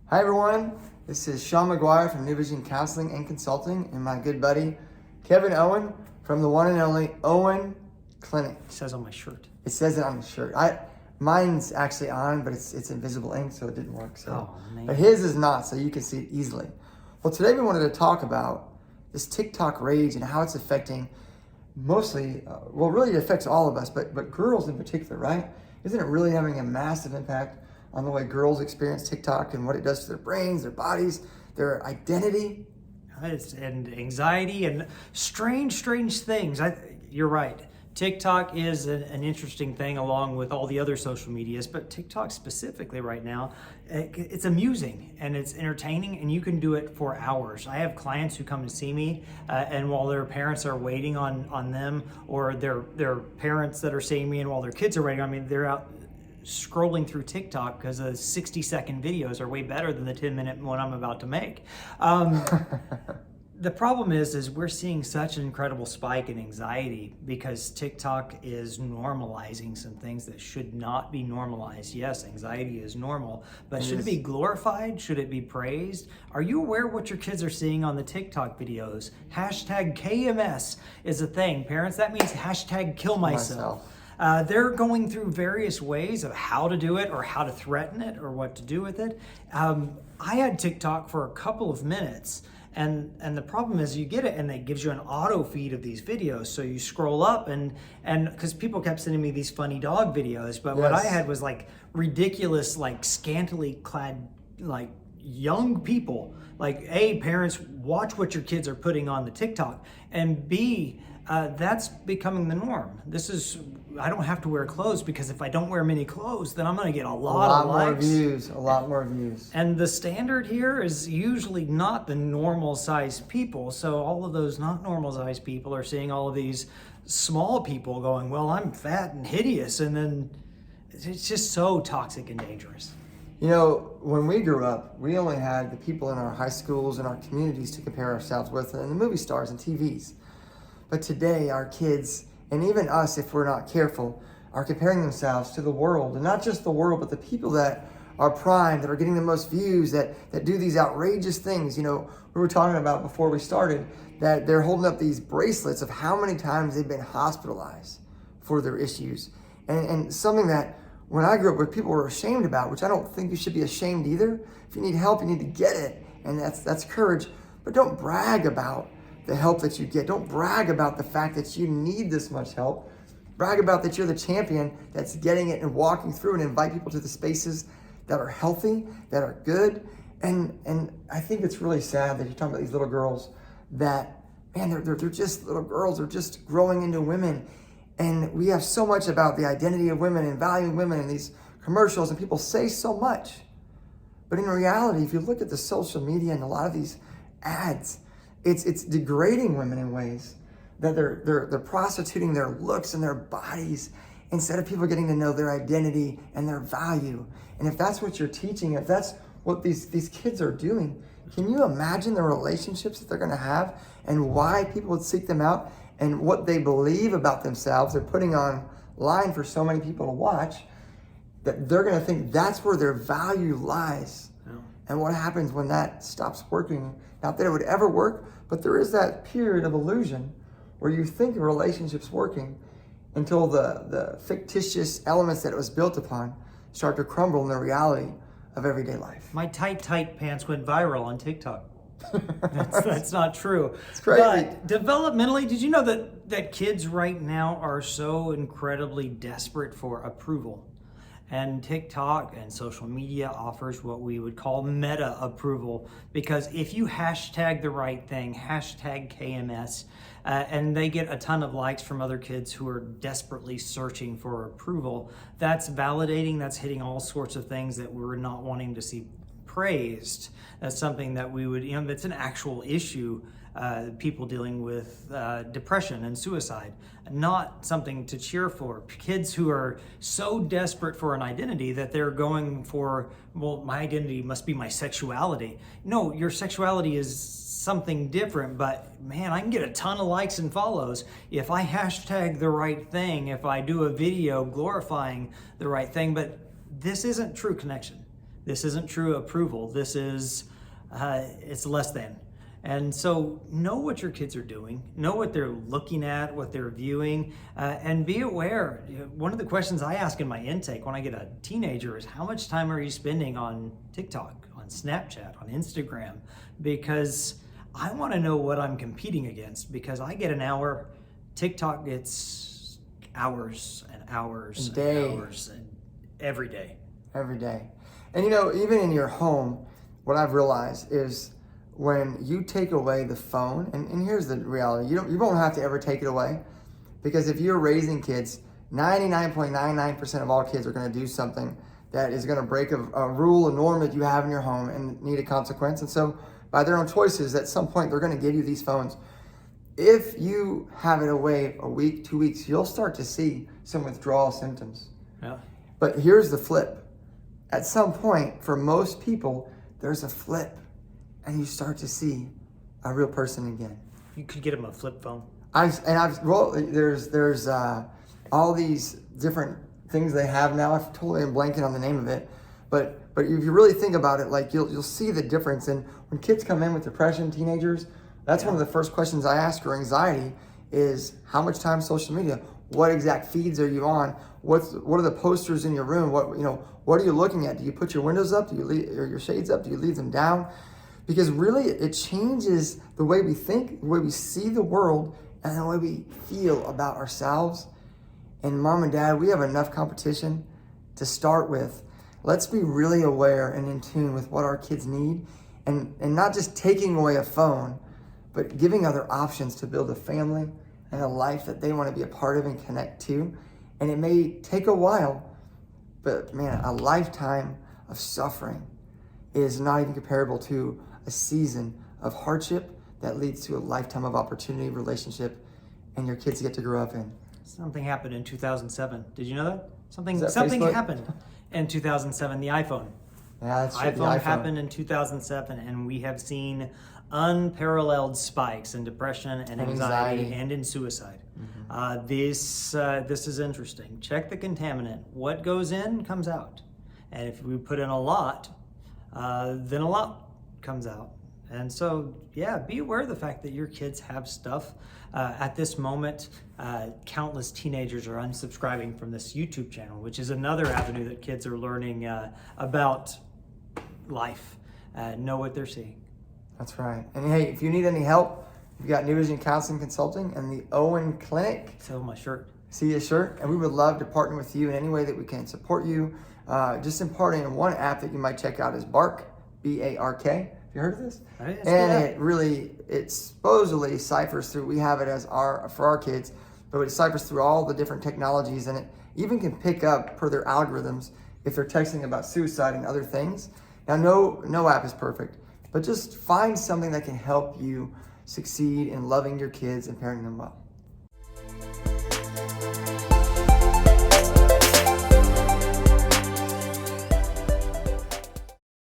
Hi everyone, this is Sean McGuire from New Vision Counseling and Consulting and my good buddy Kevon Owen from the one and only Owen Clinic. It says on my shirt. It says it on the shirt. Mine's actually on, but it's invisible ink, so it didn't work. But his is not, so you can see it easily. Well, today we wanted to talk about this TikTok rage and how it's affecting mostly, really it affects all of us, but girls in particular, right? Isn't it really having a massive impact on the way girls experience TikTok and what it does to their brains, their bodies, their identity? And anxiety and strange things. You're right. TikTok is an interesting thing along with all the other social medias, but TikTok specifically right now, it's amusing and it's entertaining and you can do it for hours. I have clients who come to see me and while their parents are waiting on them, or their parents that are seeing me and while their kids are waiting on me, they're out scrolling through TikTok because the 60-second videos are way better than the 10-minute one I'm about to make. The problem is we're seeing such an incredible spike in anxiety because TikTok is normalizing some things that should not be normalized. Yes, anxiety is normal, but should it be glorified? Should it be praised? Are you aware what your kids are seeing on the TikTok videos? Hashtag KMS is a thing. Parents, that means hashtag kill myself. They're going through various ways of how to do it or how to threaten it or what to do with it. I had TikTok for a couple of minutes. And the problem is you get it and it gives you an auto feed of these videos. So you scroll up and because people kept sending me these funny dog videos, but what I had was like ridiculous, like scantily clad, like young people. Like A, parents, watch what your kids are putting on the TikTok, and B, that's becoming the norm. I don't have to wear clothes because if I don't wear many clothes, then I'm going to get a lot of likes. A lot more views. And the standard here is usually not the normal sized people. So all of those not normal sized people are seeing all of these small people going, well, I'm fat and hideous. And then it's just so toxic and dangerous. You know, when we grew up, we only had the people in our high schools and our communities to compare ourselves with, and the movie stars and TVs. But today, our kids, and even us, if we're not careful, are comparing themselves to the world. And not just the world, but the people that are primed, that are getting the most views, that do these outrageous things. You know, we were talking about before we started that they're holding up these bracelets of how many times they've been hospitalized for their issues. And something that when I grew up with, people were ashamed about, which I don't think you should be ashamed either. If you need help, you need to get it. And that's courage. But don't brag about the help that you get. Don't brag about the fact that you need this much help. Brag about that you're the champion that's getting it and walking through, and invite people to the spaces that are healthy, that are good. And I think it's really sad that you're talking about these little girls that, man, they're just little girls. They're just growing into women. And we have so much about the identity of women and valuing women in these commercials, and people say so much. But in reality, if you look at the social media and a lot of these ads, it's degrading women in ways that they're prostituting their looks and their bodies instead of people getting to know their identity and their value. And if that's what you're teaching, if that's what these kids are doing, can you imagine the relationships that they're going to have and why people would seek them out and what they believe about themselves they're putting online for so many people to watch, that they're going to think that's where their value lies. And what happens when that stops working? Not that it would ever work, but there is that period of illusion where you think a relationship's working until the fictitious elements that it was built upon start to crumble in the reality of everyday life. My tight pants went viral on TikTok. That's not true. It's crazy. But developmentally, did you know that kids right now are so incredibly desperate for approval? And TikTok and social media offers what we would call meta approval, because if you hashtag the right thing, hashtag KMS, and they get a ton of likes from other kids who are desperately searching for approval, that's validating, that's hitting all sorts of things that we're not wanting to see praised. That's something that we would, that's an actual issue people dealing with depression and suicide. Not something to cheer for. Kids who are so desperate for an identity that they're going for, well, my identity must be my sexuality. No, your sexuality is something different, but man, I can get a ton of likes and follows if I hashtag the right thing, if I do a video glorifying the right thing. But this isn't true connection. This isn't true approval. This is, it's less than. And so know what your kids are doing, know what they're looking at, what they're viewing, and be aware. One of the questions I ask in my intake when I get a teenager is, how much time are you spending on TikTok, on Snapchat, on Instagram? Because I want to know what I'm competing against, because I get an hour, TikTok gets hours and hours and hours and every day. Every day. And you know, even in your home, what I've realized is when you take away the phone, and here's the reality, you won't have to ever take it away, because if you're raising kids, 99.99% of all kids are going to do something that is going to break a rule, a norm that you have in your home and need a consequence. And so by their own choices, at some point, they're going to give you these phones. If you have it away a week, 2 weeks, you'll start to see some withdrawal symptoms. Yeah. But here's the flip. At some point, for most people, there's a flip, and you start to see a real person again. You could get them a flip phone. There's all these different things they have now. I totally am blanking on the name of it, but if you really think about it, like you'll see the difference. And when kids come in with depression, teenagers, that's one of the first questions I ask, or anxiety, is how much time social media? What exact feeds are you on? What are the posters in your room? What are you looking at? Do you put your windows up? Do you leave or your shades up? Do you leave them down? Because really, it changes the way we think, the way we see the world, and the way we feel about ourselves. And mom and dad, we have enough competition to start with. Let's be really aware and in tune with what our kids need, and not just taking away a phone, but giving other options to build a family and a life that they want to be a part of and connect to. And it may take a while, but man, a lifetime of suffering is not even comparable to a season of hardship that leads to a lifetime of opportunity, relationship, and your kids get to grow up in. Something happened in 2007. Did you know that? Something Facebook? happened in 2007, the iPhone. Yeah, that's iPhone happened in 2007, and we have seen unparalleled spikes in depression and anxiety and in suicide. Mm-hmm. This is interesting. Check the contaminant. What goes in comes out. And if we put in a lot, then a lot comes out. And so, yeah, be aware of the fact that your kids have stuff. At this moment, countless teenagers are unsubscribing from this YouTube channel, which is another avenue that kids are learning about life, know what they're seeing. That's right. And hey, if you need any help, we've got New Vision Counseling Consulting and the Owen Clinic. Sell my shirt. See your shirt. And we would love to partner with you in any way that we can support you. Just imparting one app that you might check out is Bark, B-A-R-K. Have you heard of this? It supposedly ciphers through, we have it as for our kids, but it ciphers through all the different technologies, and it even can pick up per their algorithms if they're texting about suicide and other things. Now, no app is perfect, but just find something that can help you succeed in loving your kids and parenting them well.